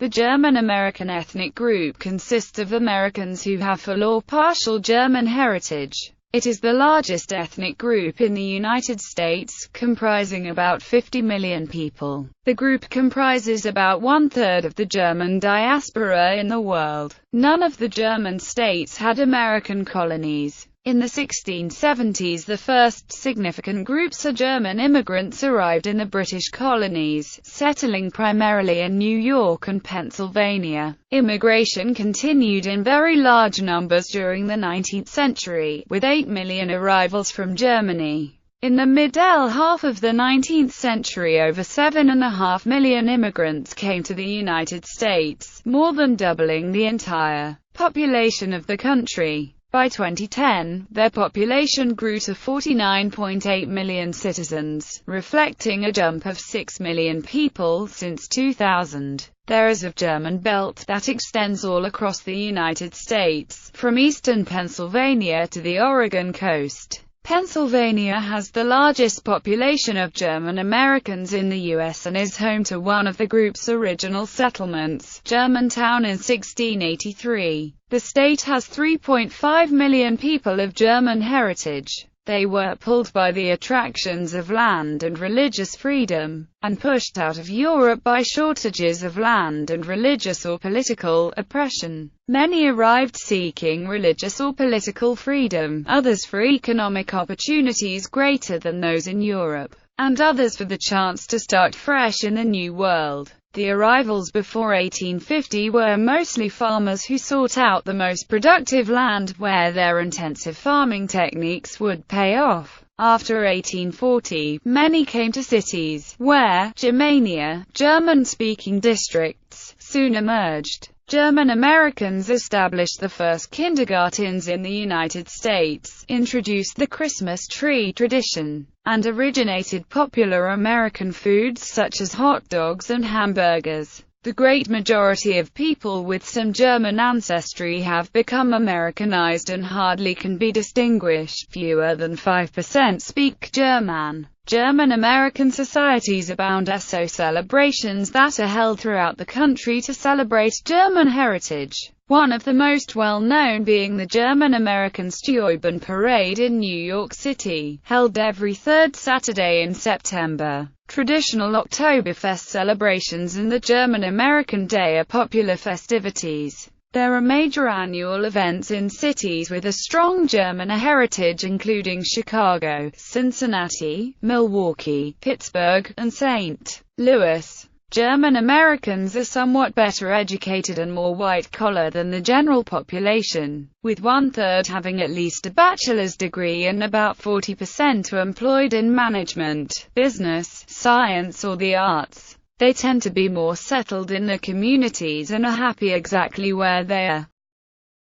The German-American ethnic group consists of Americans who have full or partial German heritage. It is the largest ethnic group in the United States, comprising about 50 million people. The group comprises about one-third of the German diaspora in the world. None of the German states had American colonies. In the 1670s, the first significant groups of German immigrants arrived in the British colonies, settling primarily in New York and Pennsylvania. Immigration continued in very large numbers during the 19th century, with 8 million arrivals from Germany. In the middle half of the 19th century, over 7.5 million immigrants came to the United States, more than doubling the entire population of the country. By 2010, their population grew to 49.8 million citizens, reflecting a jump of 6 million people since 2000. There is a German belt that extends all across the United States, from eastern Pennsylvania to the Oregon coast. Pennsylvania has the largest population of German Americans in the U.S. and is home to one of the group's original settlements, Germantown, in 1683. The state has 3.5 million people of German heritage. They were pulled by the attractions of land and religious freedom, and pushed out of Europe by shortages of land and religious or political oppression. Many arrived seeking religious or political freedom, others for economic opportunities greater than those in Europe, and others for the chance to start fresh in the New World. The arrivals before 1850 were mostly farmers who sought out the most productive land where their intensive farming techniques would pay off. After 1840, many came to cities, where Germania, German-speaking districts, soon emerged. German Americans established the first kindergartens in the United States, introduced the Christmas tree tradition, and originated popular American foods such as hot dogs and hamburgers. The great majority of people with some German ancestry have become Americanized and hardly can be distinguished. Fewer than 5% speak German. German-American societies abound so celebrations that are held throughout the country to celebrate German heritage. One of the most well-known being the German-American Steuben Parade in New York City, held every third Saturday in September. Traditional Oktoberfest celebrations and the German-American Day are popular festivities. There are major annual events in cities with a strong German heritage including Chicago, Cincinnati, Milwaukee, Pittsburgh, and St. Louis. German Americans are somewhat better educated and more white-collar than the general population, with one-third having at least a bachelor's degree and about 40% are employed in management, business, science or the arts. They tend to be more settled in their communities and are happy exactly where they are.